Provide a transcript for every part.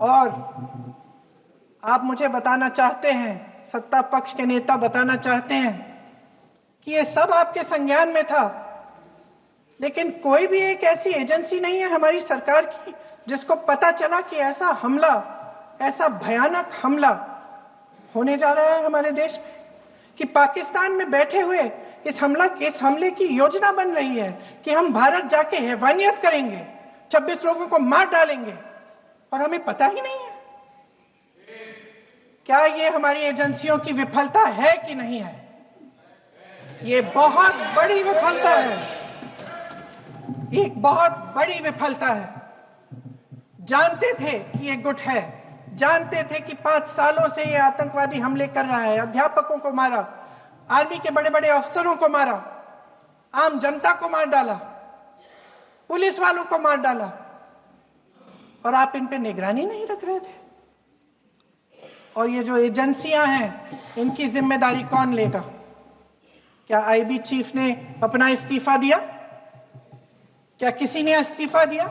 और आप मुझे बताना चाहते हैं, सत्ता पक्ष के नेता बताना चाहते हैं कि ये सब आपके संज्ञान में था, लेकिन कोई भी एक ऐसी एजेंसी नहीं है हमारी सरकार की जिसको पता चला कि ऐसा हमला, ऐसा भयानक हमला होने जा रहा है हमारे देश में, कि पाकिस्तान में बैठे हुए इस हमले की योजना बन रही है कि हम भारत जाके हैवानियत करेंगे, 26 लोगों को मार डालेंगे, और हमें पता ही नहीं है। क्या ये हमारी एजेंसियों की विफलता है कि नहीं है? ये बहुत बड़ी विफलता है, एक बहुत बड़ी विफलता है। जानते थे कि ये गुट है, जानते थे कि 5 सालों से ये आतंकवादी हमले कर रहा है, अध्यापकों को मारा, आर्मी के बड़े बड़े अफसरों को मारा, आम जनता को मार डाला, पुलिस वालों को मार डाला, और आप इन पे निगरानी नहीं रख रहे थे। और ये जो एजेंसियां हैं, इनकी जिम्मेदारी कौन लेगा? क्या आईबी चीफ ने अपना इस्तीफा दिया? क्या किसी ने इस्तीफा दिया?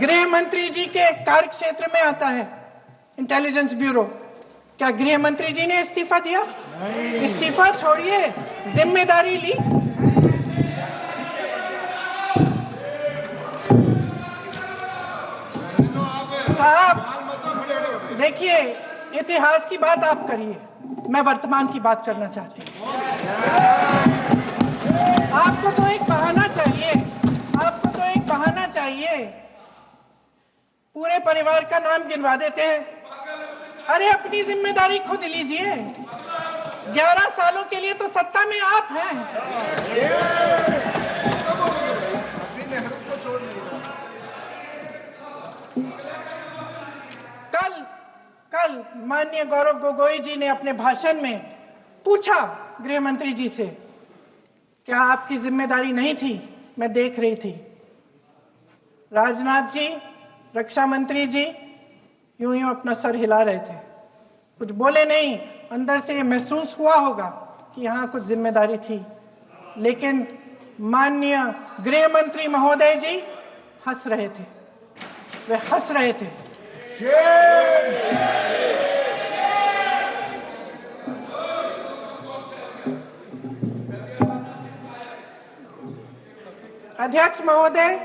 गृह मंत्री जी के कार्य क्षेत्र में आता है इंटेलिजेंस ब्यूरो। क्या गृह मंत्री जी ने इस्तीफा दिया? इस्तीफा छोड़िए, जिम्मेदारी ली। साहब देखिए, इतिहास की बात आप करिए, मैं वर्तमान की बात करना चाहती हूँ। आपको तो एक बहाना चाहिए, आपको तो एक बहाना चाहिए। पूरे परिवार का नाम गिनवा देते हैं। अरे अपनी जिम्मेदारी खुद लीजिए। 11 सालों के लिए तो सत्ता में आप हैं। कल माननीय गौरव गोगोई जी ने अपने भाषण में पूछा गृह मंत्री जी से, क्या आपकी जिम्मेदारी नहीं थी? मैं देख रही थी। राजनाथ जी, रक्षा मंत्री जी यूं अपना सर हिला रहे थे, कुछ बोले नहीं। अंदर से ये महसूस हुआ होगा कि यहाँ कुछ जिम्मेदारी थी, लेकिन माननीय गृह मंत्री महोदय जी हंस रहे थे, वे हंस रहे थे। अध्यक्ष महोदय,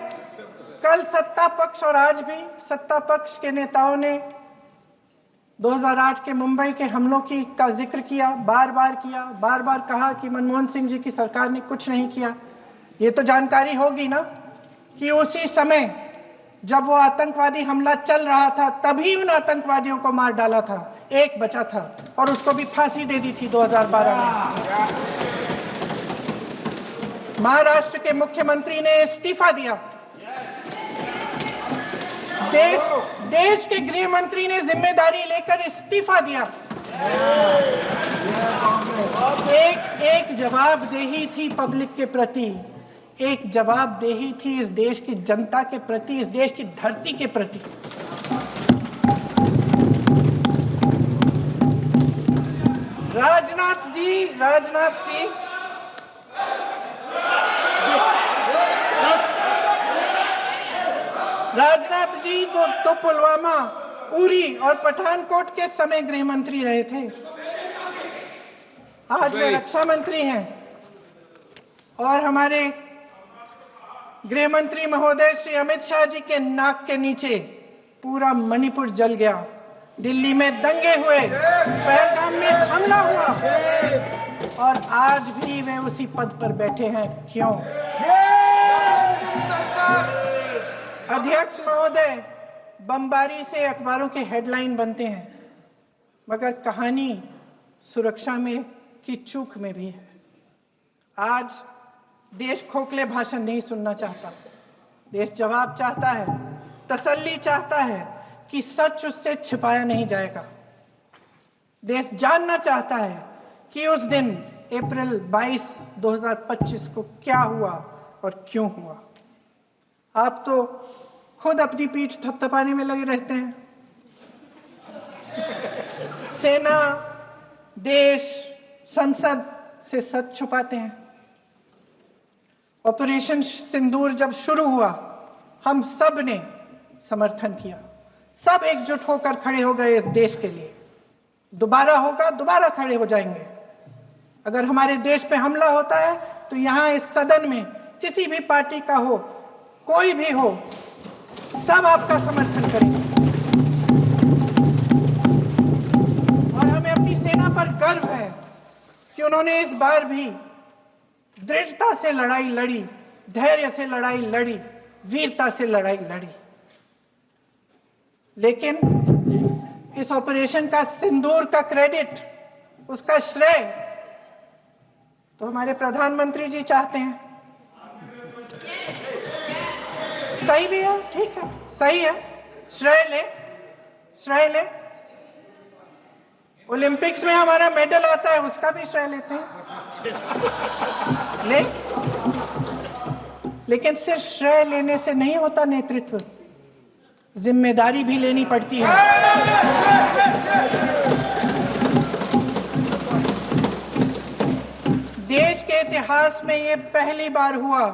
कल सत्ता पक्ष और आज भी सत्ता पक्ष के नेताओं ने 2008 के मुंबई के हमलों का जिक्र किया, बार बार कहा कि मनमोहन सिंह जी की सरकार ने कुछ नहीं किया। ये तो जानकारी होगी ना कि उसी समय जब वो आतंकवादी हमला चल रहा था, तभी उन आतंकवादियों को मार डाला था, एक बचा था, और उसको भी फांसी दे दी थी 2012 में। महाराष्ट्र के मुख्यमंत्री ने इस्तीफा दिया। देश के गृह मंत्री ने जिम्मेदारी लेकर इस्तीफा दिया। एक जवाबदेही थी पब्लिक के प्रति, एक जवाबदेही थी इस देश की जनता के प्रति, इस देश की धरती के प्रति। राजनाथ जी तो पुलवामा, उरी और पठानकोट के समय गृह मंत्री रहे थे। आज वे रक्षा मंत्री हैं, और हमारे गृह मंत्री महोदय श्री अमित शाह जी के नाक के नीचे पूरा मणिपुर जल गया, दिल्ली में दंगे हुए, पहलगाम में हमला हुआ, और आज भी वे उसी पद पर बैठे हैं। क्यों? अध्यक्ष महोदय, बमबारी से अखबारों के हेडलाइन बनते हैं, मगर कहानी सुरक्षा में की चूक में भी है। आज देश खोखले भाषण नहीं सुनना चाहता, देश जवाब चाहता है, तसल्ली चाहता है कि सच उससे छिपाया नहीं जाएगा। देश जानना चाहता है कि उस दिन अप्रैल 22, 2025 को क्या हुआ और क्यों हुआ। आप तो खुद अपनी पीठ थपथपाने में लगे रहते हैं। सेना, देश, संसद से सच छुपाते हैं। ऑपरेशन सिंदूर जब शुरू हुआ हम सब ने समर्थन किया, सब एकजुट होकर खड़े हो गए इस देश के लिए। दोबारा होगा, दोबारा खड़े हो जाएंगे। अगर हमारे देश पे हमला होता है तो यहाँ इस सदन में किसी भी पार्टी का हो, कोई भी हो, सब आपका समर्थन करेंगे। और हमें अपनी सेना पर गर्व है कि उन्होंने इस बार भी दृढ़ता से लड़ाई लड़ी, धैर्य से लड़ाई लड़ी, वीरता से लड़ाई लड़ी। लेकिन इस ऑपरेशन का सिंदूर का क्रेडिट, उसका श्रेय तो हमारे प्रधानमंत्री जी चाहते हैं। सही भी है, ठीक है, सही है, श्रेय ले। ओलंपिक्स में हमारा मेडल आता है, उसका भी श्रेय लेते हैं, लेकिन सिर्फ श्रेय लेने से नहीं होता नेतृत्व, जिम्मेदारी भी लेनी पड़ती है। देश के इतिहास में ये पहली बार हुआ,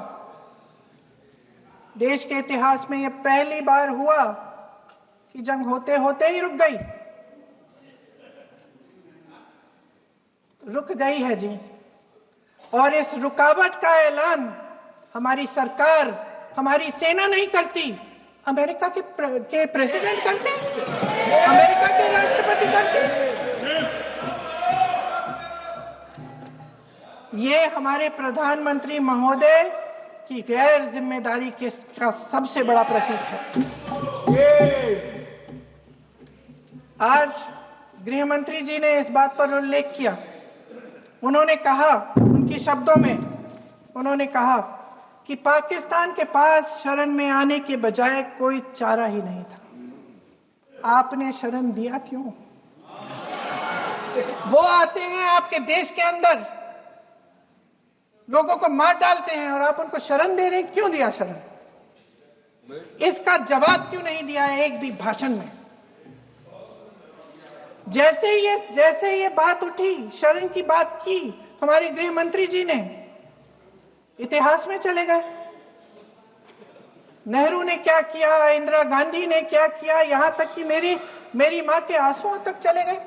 देश के इतिहास में ये पहली बार हुआ कि जंग होते होते ही रुक गई है जी। और इस रुकावट का ऐलान हमारी सरकार, हमारी सेना नहीं करती, अमेरिका के प्रेसिडेंट करते हैं, अमेरिका के राष्ट्रपति करते हैं। ये हमारे प्रधानमंत्री महोदय की गैर जिम्मेदारी का सबसे बड़ा प्रतीक है। आज गृह मंत्री जी ने इस बात पर उल्लेख किया। उन्होंने कहा, उनके शब्दों में उन्होंने कहा कि पाकिस्तान के पास शरण में आने के बजाय कोई चारा ही नहीं था। आपने शरण दिया क्यों? वो आते हैं आपके देश के अंदर, लोगों को मार डालते हैं और आप उनको शरण दे रहे हैं। क्यों दिया शरण? इसका जवाब क्यों नहीं दिया है एक भी भाषण में? जैसे ये बात उठी, शरण की बात की, हमारे गृह मंत्री जी ने इतिहास में चले गए। नेहरू ने क्या किया, इंदिरा गांधी ने क्या किया, यहां तक कि मेरी मां के आंसुओं तक चले गए।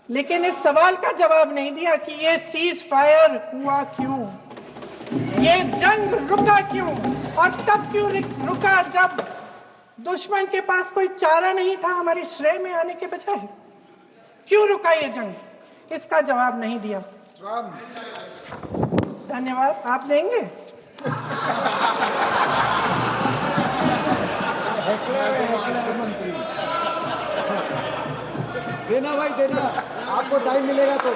लेकिन इस सवाल का जवाब नहीं दिया कि ये सीज फायर हुआ क्यों, ये जंग रुका क्यों, और तब क्यों रुका जब दुश्मन के पास कोई चारा नहीं था हमारे श्रेय में आने के बजाय। क्यों रुका ये जंग? इसका जवाब नहीं दिया। धन्यवाद। आप देंगे? देना भाई, देना, आपको टाइम मिलेगा तो।